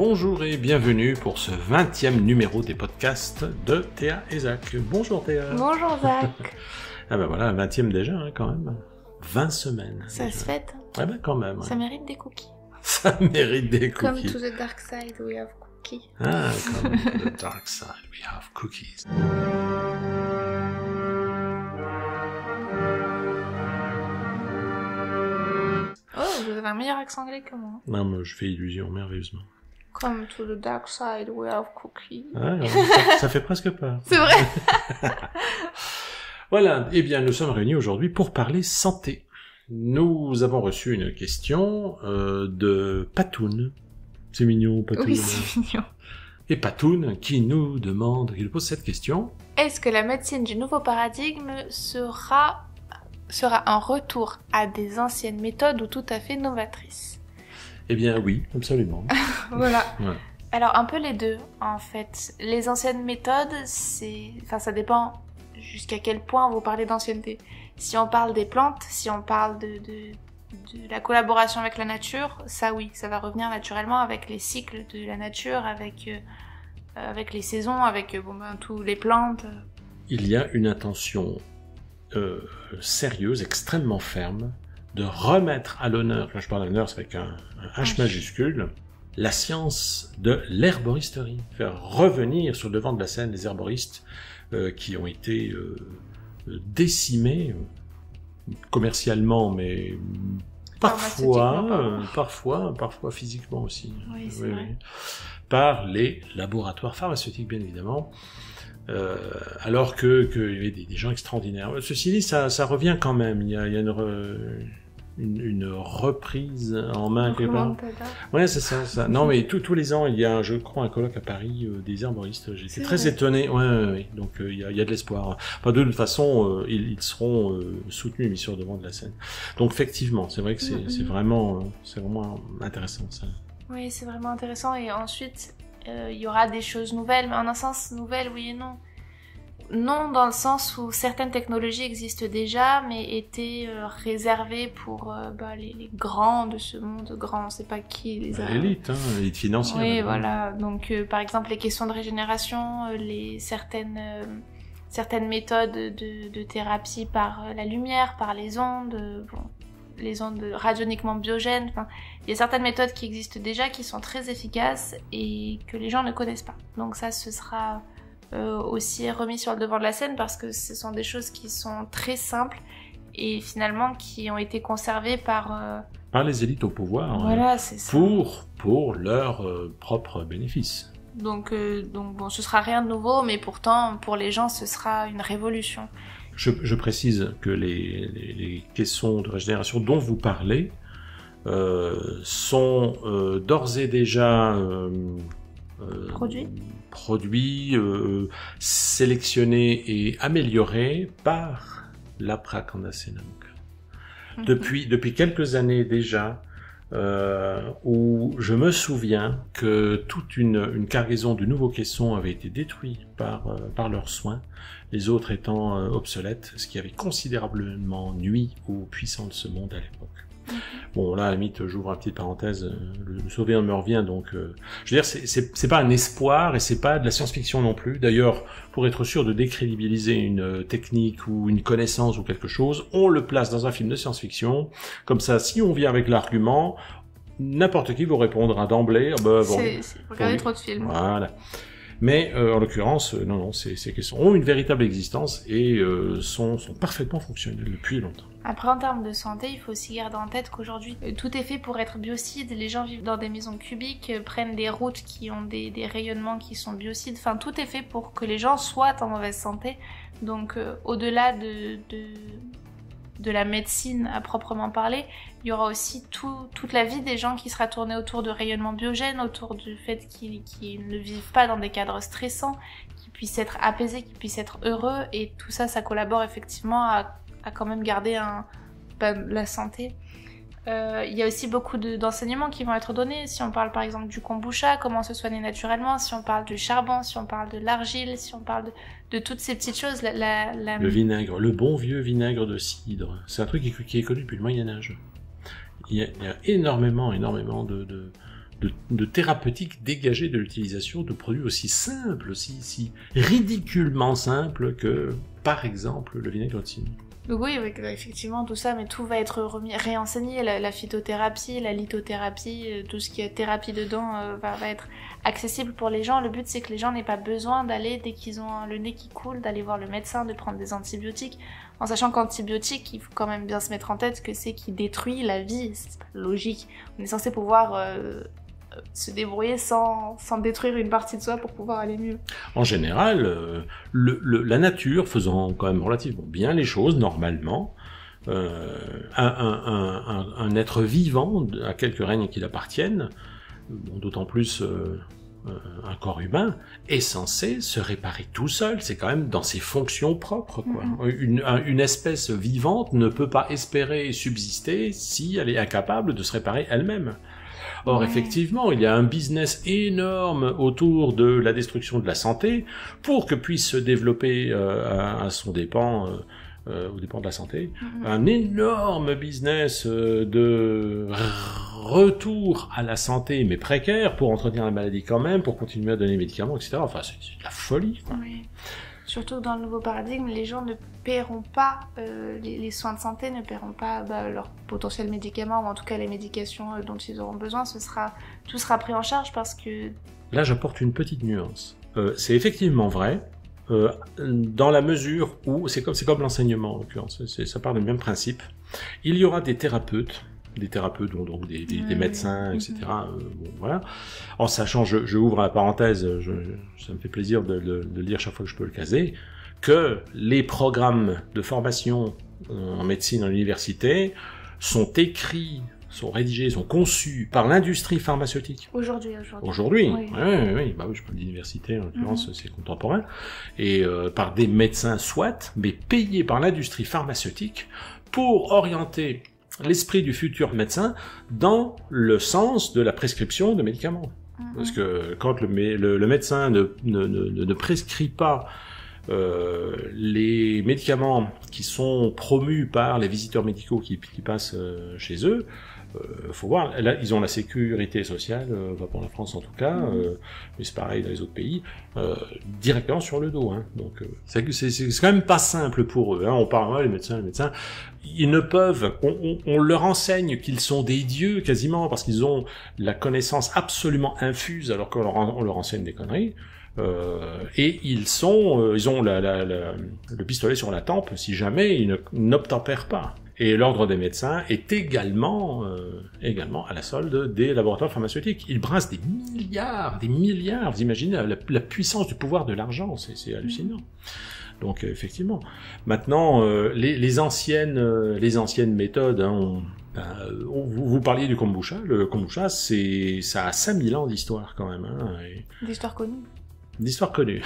Bonjour et bienvenue pour ce 20e numéro des podcasts de Théa et Zach. Bonjour Théa. Bonjour Zach. Ah ben voilà, 20e déjà quand même. 20 semaines. Ça déjà. se fête. Ah ben quand même. Ça mérite des cookies. Ça mérite des Comme cookies. to the dark side we have cookies. Ah, comme the dark side we have cookies. Oh, vous avez un meilleur accent anglais que moi. Non, mais je fais illusion merveilleusement. Comme to the dark side we have cookies. Ah, ça fait presque peur. C'est vrai. Voilà, eh bien nous sommes réunis aujourd'hui pour parler santé. Nous avons reçu une question de Patoun. C'est mignon, Patoun. Oui, c'est mignon. Et Patoun qui nous pose cette question. Est-ce que la médecine du nouveau paradigme sera un retour à des anciennes méthodes ou tout à fait novatrices? Eh bien oui, absolument. Voilà. Ouais. Alors un peu les deux en fait. Les anciennes méthodes, ça dépend jusqu'à quel point vous parlez d'ancienneté. Si on parle des plantes, si on parle de la collaboration avec la nature, ça oui, ça va revenir naturellement avec les cycles de la nature, avec les saisons, avec tous les plantes. Il y a une intention sérieuse, extrêmement ferme, de remettre à l'honneur, quand je parle d'honneur, c'est avec un H majuscule, la science de l'herboristerie. Faire revenir sur le devant de la scène les herboristes qui ont été décimés commercialement, mais parfois physiquement aussi. Oui, c'est vrai. Par les laboratoires pharmaceutiques, bien évidemment. Alors qu'il y avait des gens extraordinaires. Ceci dit, ça revient quand même. Il y a une reprise en main quelque part. Ouais, c'est ça. Non, mais tous les ans, il y a, je crois, un colloque à Paris des herboristes. J'étais très étonné. Ouais. Donc il y a de l'espoir. Enfin, de toute façon, ils seront soutenus, mis sur le devant de la scène. Donc effectivement, c'est vrai que c'est vraiment intéressant ça. Oui, c'est vraiment intéressant. Et ensuite, il y aura des choses nouvelles, mais en un sens nouvelles, oui et non. Non, dans le sens où certaines technologies existent déjà, mais étaient réservées pour les grands de ce monde. Grands, on ne sait pas qui les a... L'élite, l'élite financière. Oui, voilà. Donc, par exemple, les questions de régénération, certaines méthodes de thérapie par la lumière, par les ondes, les ondes radioniquement biogènes. Enfin, il y a certaines méthodes qui existent déjà, qui sont très efficaces et que les gens ne connaissent pas. Donc ça, ce sera aussi remis sur le devant de la scène parce que ce sont des choses qui sont très simples et finalement qui ont été conservées par les élites au pouvoir. Voilà, c'est ça. Pour leur propre bénéfice. Donc ce sera rien de nouveau, mais pourtant, pour les gens, ce sera une révolution. Je précise que les caissons de régénération dont vous parlez sont d'ores et déjà produits sélectionnés et améliorés par l'Aprakandasenang. Depuis quelques années déjà, où je me souviens que toute une cargaison de nouveaux caissons avait été détruite par leurs soins, les autres étant obsolètes, ce qui avait considérablement nui aux puissants de ce monde à l'époque. Bon, là, à la limite, j'ouvre une petite parenthèse, le souvenir me revient, donc... je veux dire, c'est pas un espoir, et c'est pas de la science-fiction non plus. D'ailleurs, pour être sûr de décrédibiliser une technique ou une connaissance ou quelque chose, on le place dans un film de science-fiction. Comme ça, si on vient avec l'argument, n'importe qui vous répondra d'emblée. Regardez trop de films. Voilà. Mais en l'occurrence, non, ces questions ont une véritable existence et sont parfaitement fonctionnelles depuis longtemps. Après, en termes de santé, il faut aussi garder en tête qu'aujourd'hui, tout est fait pour être biocide. Les gens vivent dans des maisons cubiques, prennent des routes qui ont des rayonnements qui sont biocides. Enfin, tout est fait pour que les gens soient en mauvaise santé. Donc, au-delà de la médecine à proprement parler, il y aura aussi toute la vie des gens qui sera tournée autour de rayonnements biogènes, autour du fait qu'ils ne vivent pas dans des cadres stressants, qu'ils puissent être apaisés, qu'ils puissent être heureux, et tout ça, ça collabore effectivement à quand même garder la santé. Il y a aussi beaucoup d'enseignements qui vont être donnés. Si on parle par exemple du kombucha, comment se soigner naturellement, si on parle du charbon, si on parle de l'argile, si on parle de toutes ces petites choses. Le vinaigre, le bon vieux vinaigre de cidre, c'est un truc qui est connu depuis le Moyen-Âge. Il y a énormément de thérapeutique dégagée de l'utilisation de produits aussi simples, si ridiculement simples que, par exemple, le vinaigre de cidre. Donc oui, effectivement, tout ça, mais tout va être réenseigné, la phytothérapie, la lithothérapie, tout ce qui est thérapie dedans va être accessible pour les gens. Le but, c'est que les gens n'aient pas besoin d'aller, dès qu'ils ont le nez qui coule, d'aller voir le médecin, de prendre des antibiotiques, en sachant qu'antibiotiques, il faut quand même bien se mettre en tête que c'est qui détruit la vie, c'est pas logique. On est censé pouvoir se débrouiller sans détruire une partie de soi pour pouvoir aller mieux. En général, la nature faisant quand même relativement bien les choses, normalement, un être vivant, à quelque règne qu'il appartienne, d'autant plus un corps humain, est censé se réparer tout seul, c'est quand même dans ses fonctions propres, quoi. Une espèce vivante ne peut pas espérer subsister si elle est incapable de se réparer elle-même. Or, effectivement, il y a un business énorme autour de la destruction de la santé pour que puisse se développer à son dépens, au dépens de la santé, un énorme business de retour à la santé, mais précaire, pour entretenir la maladie quand même, pour continuer à donner des médicaments, etc. Enfin, c'est de la folie, quoi. Oui. Surtout que dans le nouveau paradigme, les gens ne paieront pas, les soins de santé ne paieront pas leurs potentiels médicaments, ou en tout cas les médications dont ils auront besoin. Tout sera pris en charge parce que... Là, j'apporte une petite nuance. C'est effectivement vrai, dans la mesure où, c'est comme l'enseignement en l'occurrence, ça part du même principe. Il y aura des thérapeutes donc des médecins, etc. Bon, voilà. En sachant, je ouvre la parenthèse, ça me fait plaisir de le lire chaque fois que je peux le caser, que les programmes de formation en médecine à l'université sont écrits, sont rédigés, sont conçus par l'industrie pharmaceutique. Aujourd'hui. Oui. Bah oui, je parle d'université, en l'occurrence, c'est contemporain. Et par des médecins soit, mais payés par l'industrie pharmaceutique pour orienter l'esprit du futur médecin dans le sens de la prescription de médicaments. Parce que quand le médecin ne prescrit pas les médicaments qui sont promus par les visiteurs médicaux qui passent chez eux, faut voir, là, ils ont la sécurité sociale, pour la France en tout cas, mais c'est pareil dans les autres pays, directement sur le dos. Hein. Donc c'est quand même pas simple pour eux. Hein. On parle, les médecins, ils ne peuvent, on leur enseigne qu'ils sont des dieux quasiment, parce qu'ils ont la connaissance absolument infuse, alors qu'on leur enseigne des conneries. Et ils ont le pistolet sur la tempe si jamais ils n'obtempèrent pas. Et l'ordre des médecins est également à la solde des laboratoires pharmaceutiques. Ils brassent des milliards, vous imaginez la puissance du pouvoir de l'argent, c'est hallucinant. Donc effectivement. Maintenant, les anciennes méthodes, hein, vous parliez du kombucha. Le kombucha, ça a 5000 ans d'histoire quand même. Hein, D'histoire connue. D'histoire connue,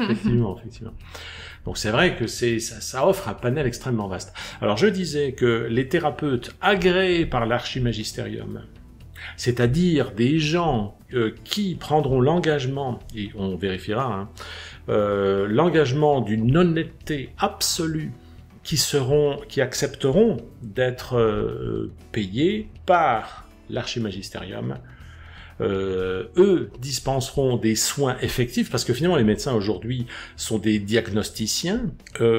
effectivement. Donc c'est vrai que ça offre un panel extrêmement vaste. Alors je disais que les thérapeutes agréés par l'archimagisterium, c'est-à-dire des gens qui prendront l'engagement, et on vérifiera, l'engagement d'une honnêteté absolue, qui accepteront d'être payés par l'archimagisterium, eux dispenseront des soins effectifs, parce que finalement les médecins aujourd'hui sont des diagnosticiens.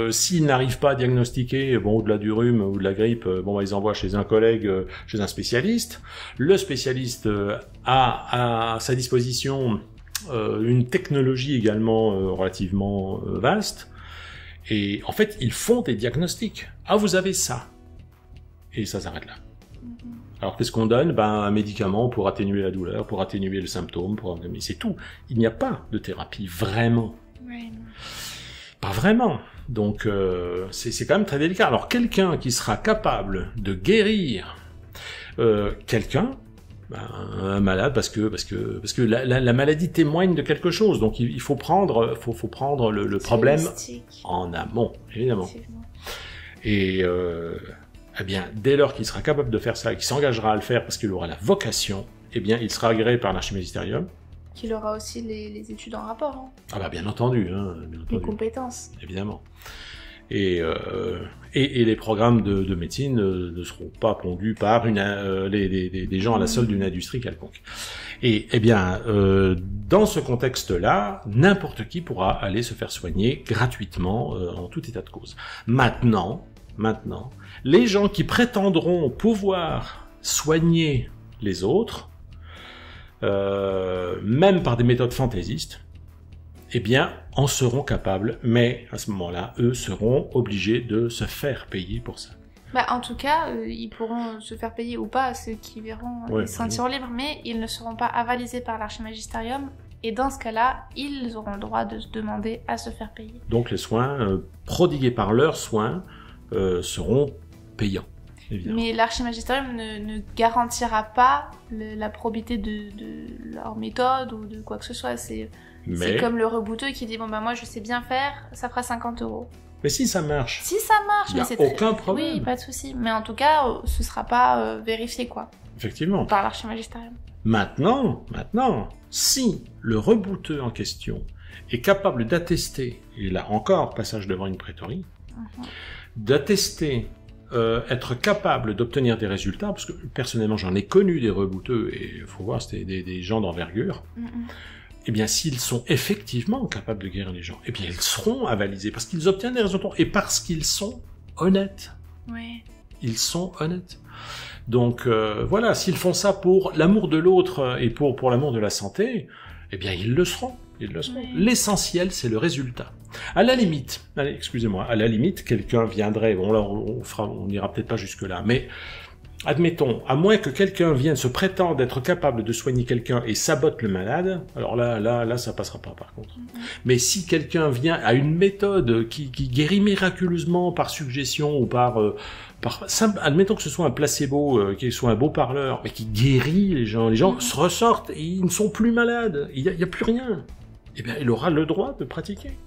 S'ils n'arrivent pas à diagnostiquer, au-delà du rhume ou de la grippe, ils envoient chez un collègue, chez un spécialiste. Le spécialiste a à sa disposition une technologie également relativement vaste, et en fait ils font des diagnostics. Ah, vous avez ça, et ça s'arrête là. Alors qu'est-ce qu'on donne ? Un médicament pour atténuer la douleur, pour atténuer le symptôme, mais c'est tout. Il n'y a pas de thérapie, vraiment. Oui. Pas vraiment. Donc c'est quand même très délicat. Alors quelqu'un qui sera capable de guérir quelqu'un, un malade, parce que la maladie témoigne de quelque chose, donc il faut prendre le problème en amont, évidemment. Et eh bien, dès lors qu'il sera capable de faire ça et qu'il s'engagera à le faire parce qu'il aura la vocation, eh bien, il sera agréé par l'archimagisterium. Qu'il aura aussi les études en rapport. Hein. Ah bien entendu. Bien entendu. Les compétences. Évidemment. Et les programmes de médecine ne seront pas pondus par des gens à la solde d'une industrie quelconque. Et eh bien, dans ce contexte-là, n'importe qui pourra aller se faire soigner gratuitement en tout état de cause. Maintenant, les gens qui prétendront pouvoir soigner les autres, même par des méthodes fantaisistes, eh bien, en seront capables, mais à ce moment-là, eux seront obligés de se faire payer pour ça. Bah, en tout cas, ils pourront se faire payer ou pas, ceux qui verront les ceintures libres, mais ils ne seront pas avalisés par l'Archimagisterium, et dans ce cas-là, ils auront le droit de se demander à se faire payer. Donc les soins prodigués par leurs soins seront payants. Évidemment. Mais l'Archimagisterium ne garantira pas la probité de leur méthode ou de quoi que ce soit. C'est comme le rebouteux qui dit bon bah moi je sais bien faire, ça fera 50 €. Mais si ça marche. Si ça marche, mais c'est aucun problème. Oui, pas de souci. Mais en tout cas, ce sera pas vérifié quoi. Effectivement. Par l'Archimagisterium. Maintenant, si le rebouteux en question est capable d'attester, et là encore passage devant une prêtrie, d'attester être capable d'obtenir des résultats, parce que personnellement j'en ai connu des rebouteux, et il faut voir, c'était des gens d'envergure, eh bien s'ils sont effectivement capables de guérir les gens, eh bien ils seront avalisés, parce qu'ils obtiennent des résultats, et parce qu'ils sont honnêtes. Oui. Ils sont honnêtes. Donc voilà, s'ils font ça pour l'amour de l'autre et pour l'amour de la santé, eh bien ils le seront. Ils le seront. Oui. L'essentiel, c'est le résultat. À la limite, quelqu'un viendrait, bon là on n'ira peut-être pas jusque-là, mais admettons, à moins que quelqu'un vienne se prétendre d'être capable de soigner quelqu'un et sabote le malade, alors là ça passera pas par contre. Mais si quelqu'un vient à une méthode qui guérit miraculeusement par suggestion ou admettons que ce soit un placebo, qu'il soit un beau parleur, mais qui guérit les gens se ressortent et ils ne sont plus malades, il y a plus rien. Eh bien, il aura le droit de pratiquer,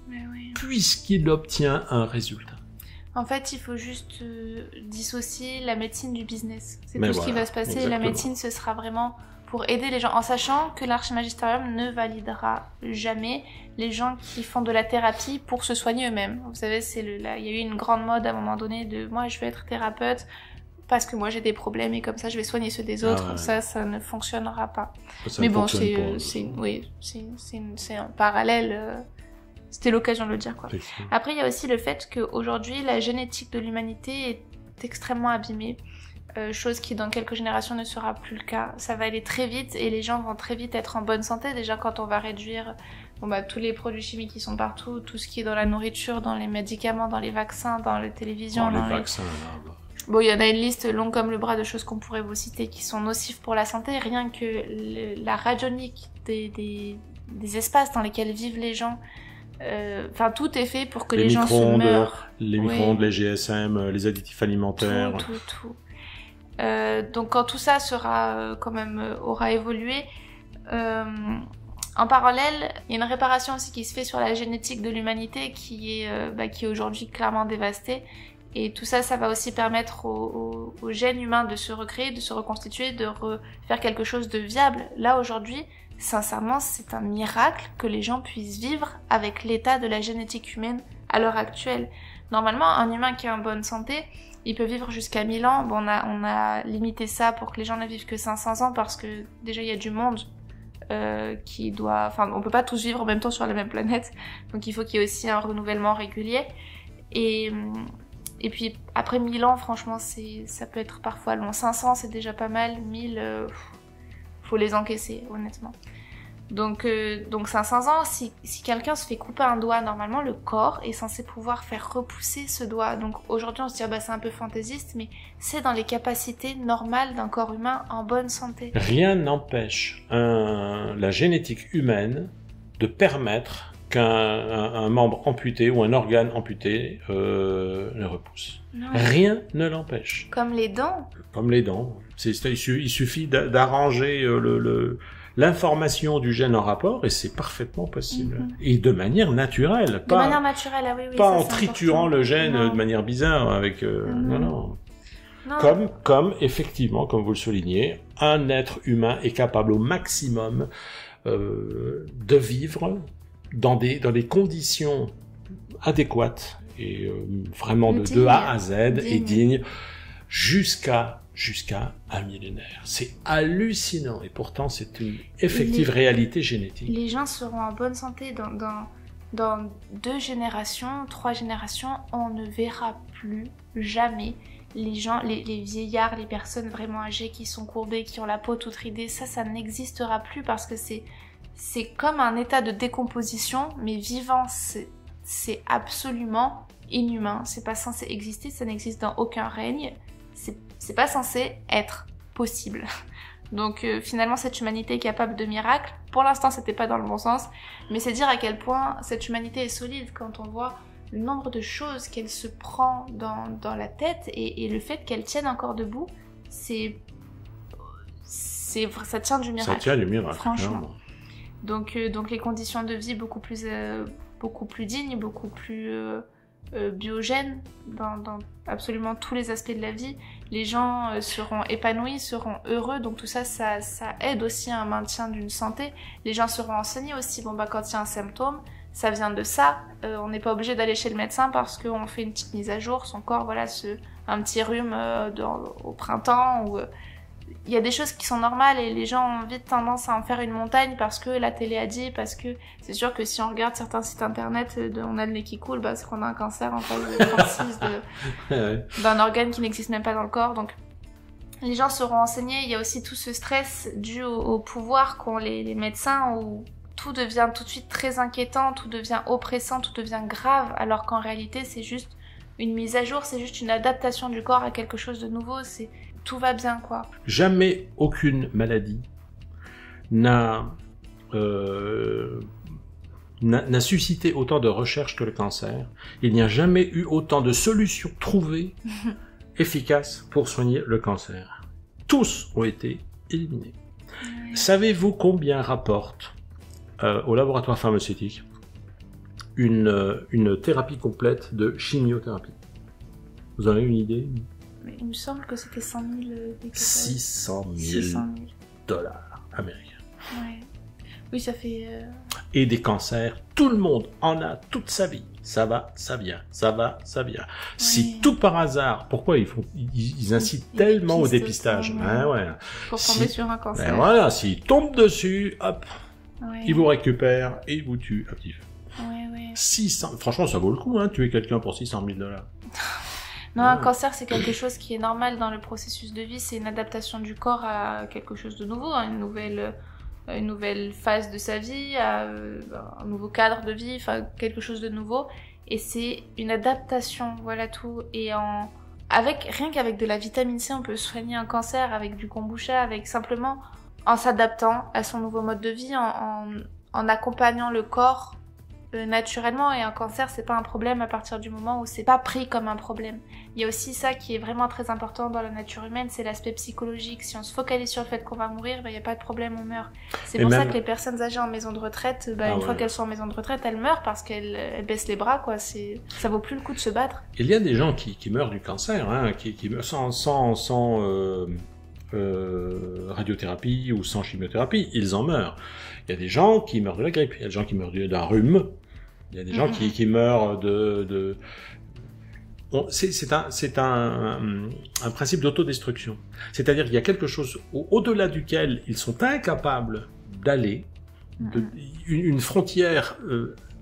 puisqu'il obtient un résultat. En fait, il faut juste dissocier la médecine du business. C'est tout ce qui va se passer. Exactement. La médecine, ce sera vraiment pour aider les gens, en sachant que l'Archimagisterium ne validera jamais les gens qui font de la thérapie pour se soigner eux-mêmes. Vous savez, il y a eu une grande mode à un moment donné de « moi, je veux être thérapeute ». Parce que moi j'ai des problèmes et comme ça je vais soigner ceux des autres, ça ne fonctionnera pas. Mais bon, c'est un parallèle, c'était l'occasion de le dire quoi. Après il y a aussi le fait qu'aujourd'hui la génétique de l'humanité est extrêmement abîmée, chose qui dans quelques générations ne sera plus le cas. Ça va aller très vite et les gens vont très vite être en bonne santé, déjà quand on va réduire tous les produits chimiques qui sont partout, tout ce qui est dans la nourriture, dans les médicaments, dans les vaccins, dans les télévisions. Dans les vaccins, Bon, il y en a une liste longue comme le bras de choses qu'on pourrait vous citer qui sont nocifs pour la santé. Rien que la radionique des espaces dans lesquels vivent les gens, tout est fait pour que les gens se meurent. Les micro-ondes, les GSM, les additifs alimentaires. Tout. Donc quand tout ça aura évolué, en parallèle, il y a une réparation aussi qui se fait sur la génétique de l'humanité qui est aujourd'hui clairement dévastée. Et tout ça, ça va aussi permettre aux gènes humains de se recréer, de se reconstituer, de refaire quelque chose de viable. Là, aujourd'hui, sincèrement, c'est un miracle que les gens puissent vivre avec l'état de la génétique humaine à l'heure actuelle. Normalement, un humain qui est en bonne santé, il peut vivre jusqu'à 1000 ans. Bon, on a limité ça pour que les gens ne vivent que 500 ans parce que déjà, il y a du monde on peut pas tous vivre en même temps sur la même planète. Donc, il faut qu'il y ait aussi un renouvellement régulier. Et puis après 1000 ans, franchement, ça peut être parfois long. 500, c'est déjà pas mal. 1000, faut les encaisser, honnêtement. Donc 500 ans, si quelqu'un se fait couper un doigt, normalement, le corps est censé pouvoir faire repousser ce doigt. Donc aujourd'hui, on se dit, c'est un peu fantaisiste, mais c'est dans les capacités normales d'un corps humain en bonne santé. Rien n'empêche la génétique humaine de permettre qu'un membre amputé ou un organe amputé le repousse. Non. Rien ne l'empêche. Comme les dents. Il suffit d'arranger l'information du gène en rapport et c'est parfement possible. Et de manière naturelle. De manière naturelle, oui. Pas en triturant le gène de manière bizarre avec... Non. Comme, effectivement, comme vous le soulignez, un être humain est capable au maximum de vivre dans des conditions adéquates vraiment digne, de A à Z et digne. digne jusqu'à un millénaire. C'est hallucinant et pourtant c'est une effective réalité génétique. Les gens seront en bonne santé dans 2 générations, 3 générations, on ne verra plus jamais les gens, les vieillards, les personnes vraiment âgées qui sont courbées, qui ont la peau toute ridée, ça n'existera plus parce que c'est comme un état de décomposition, mais vivant, c'est absolument inhumain, c'est pas censé exister, ça n'existe dans aucun règne, c'est pas censé être possible. Donc finalement cette humanité est capable de miracles. Pour l'instant c'était pas dans le bon sens, mais c'est dire à quel point cette humanité est solide quand on voit le nombre de choses qu'elle se prend dans la tête et le fait qu'elle tienne encore debout, ça tient du miracle. Ça tient du miracle, franchement. Donc les conditions de vie beaucoup plus dignes, beaucoup plus biogènes dans absolument tous les aspects de la vie. Les gens seront épanouis, seront heureux, donc tout ça aide aussi à un maintien d'une santé. Les gens seront enseignés aussi, quand il y a un symptôme, ça vient de ça, on n'est pas obligé d'aller chez le médecin parce qu'on fait une petite mise à jour, son corps, un petit rhume au printemps, ou il y a des choses qui sont normales et les gens ont vite tendance à en faire une montagne parce que la télé a dit, parce que c'est sûr que si on regarde certains sites internet, on a le nez qui coule, c'est qu'on a un cancer en phase 36 d'un organe qui n'existe même pas dans le corps, donc les gens seront enseignés. Il y a aussi tout ce stress dû au pouvoir qu'ont les médecins, où tout devient tout de suite très inquiétant, tout devient oppressant, tout devient grave, alors qu'en réalité c'est juste une mise à jour, c'est juste une adaptation du corps à quelque chose de nouveau, tout va bien, quoi. Jamais aucune maladie n'a suscité autant de recherches que le cancer. Il n'y a jamais eu autant de solutions trouvées efficaces pour soigner le cancer. Tous ont été éliminés. Ouais. Savez-vous combien rapporte au laboratoire pharmaceutique une thérapie complète de chimiothérapie? Vous en avez une idée? Mais il me semble que c'était 100 000... 600 000 dollars américains. Ouais. Oui, ça fait... Et des cancers, tout le monde en a toute sa vie. Ça va, ça vient, ça va, ça vient. Ouais. Si tout par hasard, pourquoi ils incitent tellement au dépistage? Pour tomber sur un cancer. Ben voilà, s'ils tombent dessus, hop, ils vous récupèrent et ils vous tuent à petit feu. 600, franchement, ça vaut le coup, tuer quelqu'un pour 600 000 dollars. Non, un cancer, c'est quelque chose qui est normal dans le processus de vie. C'est une adaptation du corps à quelque chose de nouveau, à une nouvelle phase de sa vie, à un nouveau cadre de vie, enfin quelque chose de nouveau. Et c'est une adaptation, voilà tout. Et rien qu'avec de la vitamine C, on peut soigner un cancer, avec du kombucha, avec simplement en s'adaptant à son nouveau mode de vie, en accompagnant le corps naturellement. Et un cancer, c'est pas un problème à partir du moment où c'est pas pris comme un problème. Il y a aussi ça qui est vraiment très important dans la nature humaine, c'est l'aspect psychologique. Si on se focalise sur le fait qu'on va mourir, il y a pas de problème, on meurt. C'est pour ça que les personnes âgées en maison de retraite, une fois qu'elles sont en maison de retraite, elles meurent parce qu'elles baissent les bras, quoi. Ça vaut plus le coup de se battre. Il y a des gens qui meurent du cancer, qui meurent sans radiothérapie ou sans chimiothérapie, ils en meurent. Il y a des gens qui meurent de la grippe, il y a des gens qui meurent d'un rhume, il y a des gens qui meurent c'est un principe d'autodestruction. C'est-à-dire qu'il y a quelque chose au-delà duquel ils sont incapables d'aller, une frontière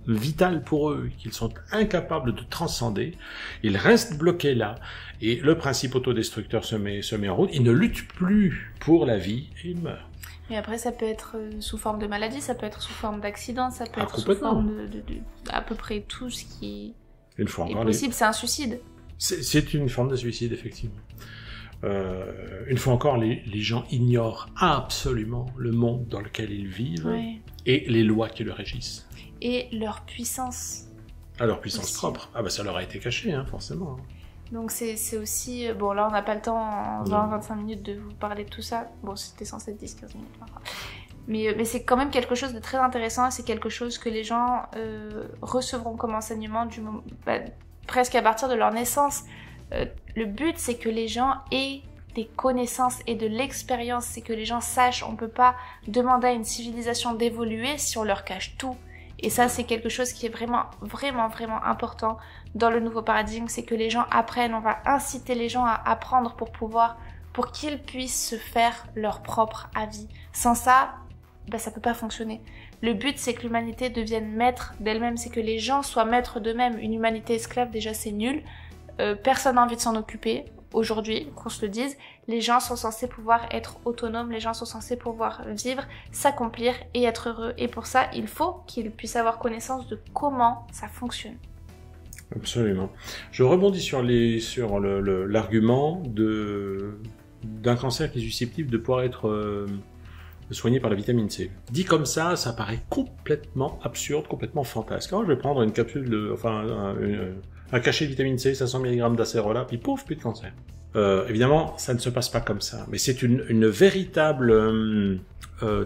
vitale pour eux, qu'ils sont incapables de transcender. Ils restent bloqués là. Et le principe autodestructeur se met en route. Ils ne luttent plus pour la vie et ils meurent. Mais après, ça peut être sous forme de maladie, ça peut être sous forme d'accident, ça peut être sous forme de à peu près tout ce qui est possible. C'est un suicide. C'est une forme de suicide, effectivement. Une fois encore, les gens ignorent absolument le monde dans lequel ils vivent et les lois qui le régissent. Et leur puissance. Leur puissance propre. Ça leur a été caché, forcément. Donc c'est aussi... Bon, là, on n'a pas le temps en 20-25 minutes de vous parler de tout ça. Bon, c'était censé être 10-15 minutes. Mais c'est quand même quelque chose de très intéressant et c'est quelque chose que les gens recevront comme enseignement presque à partir de leur naissance. Le but, c'est que les gens aient des connaissances et de l'expérience. C'est que les gens sachent, on peut pas demander à une civilisation d'évoluer si on leur cache tout. Et ça, c'est quelque chose qui est vraiment, vraiment, vraiment important dans le nouveau paradigme, c'est que les gens apprennent, on va inciter les gens à apprendre pour qu'ils puissent se faire leur propre avis. Sans ça, ça peut pas fonctionner. Le but, c'est que l'humanité devienne maître d'elle-même, c'est que les gens soient maîtres d'eux-mêmes. Une humanité esclave, déjà, c'est nul. Personne n'a envie de s'en occuper. Aujourd'hui, qu'on se le dise, les gens sont censés pouvoir être autonomes, les gens sont censés pouvoir vivre, s'accomplir et être heureux. Et pour ça, il faut qu'ils puissent avoir connaissance de comment ça fonctionne. Absolument. Je rebondis sur l'argument d'un cancer qui est susceptible de pouvoir être soigné par la vitamine C. Dit comme ça paraît complètement absurde, complètement fantasque. Alors, je vais prendre une capsule un cachet de vitamine C, 500 mg d'acérola, puis pouf, plus de cancer. Évidemment, ça ne se passe pas comme ça, mais c'est une véritable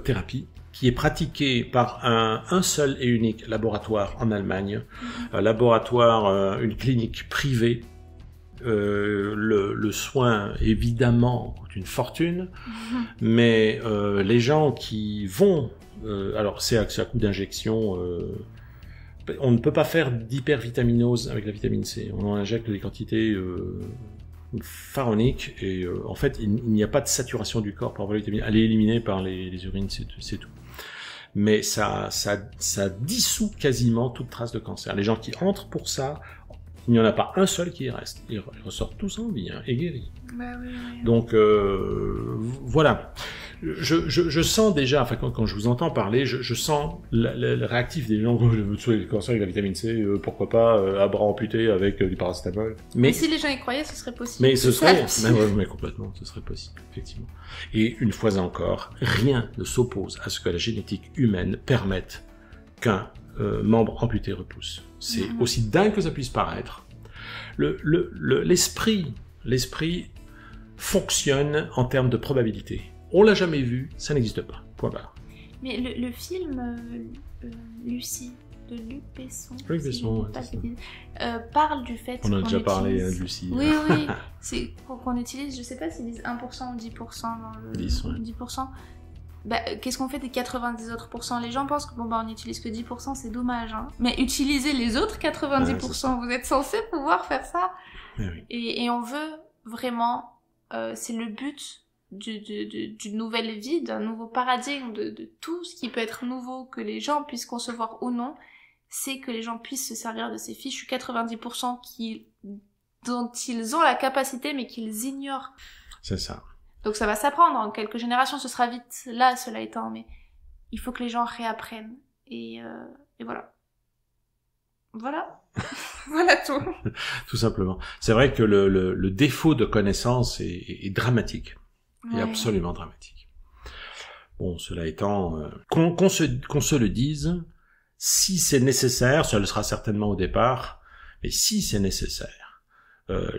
thérapie qui est pratiquée par un seul et unique laboratoire en Allemagne, un laboratoire, une clinique privée. Le soin, évidemment, coûte une fortune, mais les gens qui vont... alors, c'est à coup d'injection... on ne peut pas faire d'hypervitaminose avec la vitamine C. On en injecte des quantités pharaoniques et en fait, il n'y a pas de saturation du corps par la vitamine. Elle est éliminée par les urines, c'est tout. Mais ça dissout quasiment toute trace de cancer. Les gens qui entrent pour ça, il n'y en a pas un seul qui y reste. Ils ressortent tous en vie et guéris. Bah oui. Donc voilà. Je sens déjà, enfin quand je vous entends parler, je sens le réactif des gens. Je veux tuer le cancer avec la vitamine C, pourquoi pas à bras amputés avec du paracétamol. Mais si les gens y croyaient, ce serait possible. Mais ce serait, mais complètement, ce serait possible, effectivement. Et une fois encore, rien ne s'oppose à ce que la génétique humaine permette qu'un membre amputé repousse. C'est aussi dingue que ça puisse paraître. L'esprit fonctionne en termes de probabilité. On l'a jamais vu, ça n'existe pas. Point barre. Mais le film Lucie de Luc Besson, parle du fait qu'on a déjà parlé de Lucie. Oui, c'est qu'on utilise, je sais pas s'ils disent 1% ou 10% dans le 10%. Qu'est-ce qu'on fait des 90 autres %? Les gens pensent que on n'utilise que 10%, c'est dommage. Hein. Mais utilisez les autres 90%, vous êtes censés pouvoir faire ça. Oui. Et on veut vraiment, c'est le but d'une nouvelle vie, d'un nouveau paradigme, de tout ce qui peut être nouveau, que les gens puissent concevoir ou non, c'est que les gens puissent se servir de ces fichus 90% dont ils ont la capacité mais qu'ils ignorent. C'est ça. Donc ça va s'apprendre, en quelques générations ce sera vite là, cela étant, mais il faut que les gens réapprennent. Et voilà. Voilà. Voilà tout. Tout simplement. C'est vrai que le défaut de connaissance est dramatique. Ouais. Est absolument dramatique. Bon, cela étant, qu'on se le dise, si c'est nécessaire, ça le sera certainement au départ, mais si c'est nécessaire,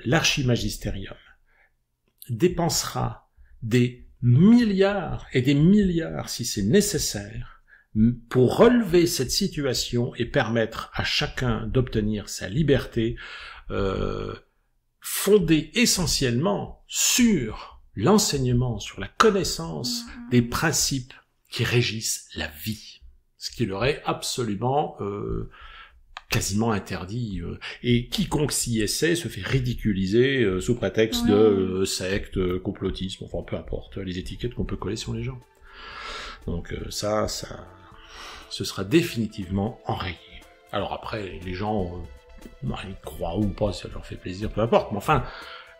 l'archimagistérium dépensera des milliards et des milliards, si c'est nécessaire, pour relever cette situation et permettre à chacun d'obtenir sa liberté, fondée essentiellement sur l'enseignement, sur la connaissance des principes qui régissent la vie, ce qui leur est absolument quasiment interdit, et quiconque s'y essaie se fait ridiculiser sous prétexte de secte, complotisme, enfin peu importe les étiquettes qu'on peut coller sur les gens. Donc ça ce sera définitivement enrayé. Alors après, les gens ils croient ou pas, ça leur fait plaisir, peu importe, mais enfin,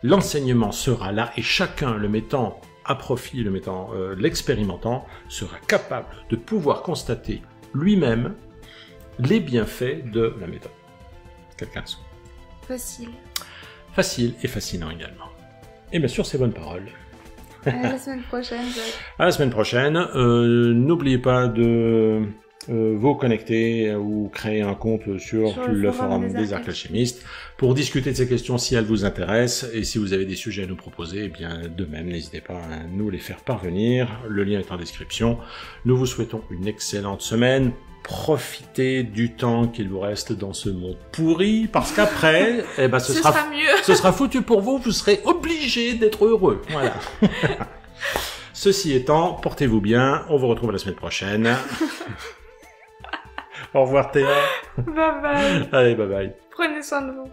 l'enseignement sera là et chacun le mettant à profit, l'expérimentant, sera capable de pouvoir constater lui-même les bienfaits de la méthode. Quelqu'un soit. Facile. Facile et fascinant également. Et bien sûr, ces bonnes paroles. À la semaine prochaine, Jacques. À la semaine prochaine. N'oubliez pas de vous connecter ou créer un compte sur le forum des arcalchimistes pour discuter de ces questions si elles vous intéressent, et si vous avez des sujets à nous proposer, eh bien de même, n'hésitez pas à nous les faire parvenir. Le lien est en description. Nous vous souhaitons une excellente semaine. Profitez du temps qu'il vous reste dans ce monde pourri, parce qu'après, ce sera mieux. Ce sera foutu pour vous, vous serez obligés d'être heureux. Voilà. Ceci étant, portez-vous bien, on vous retrouve la semaine prochaine. Au revoir Théa. Bye bye. Allez, bye bye. Prenez soin de vous.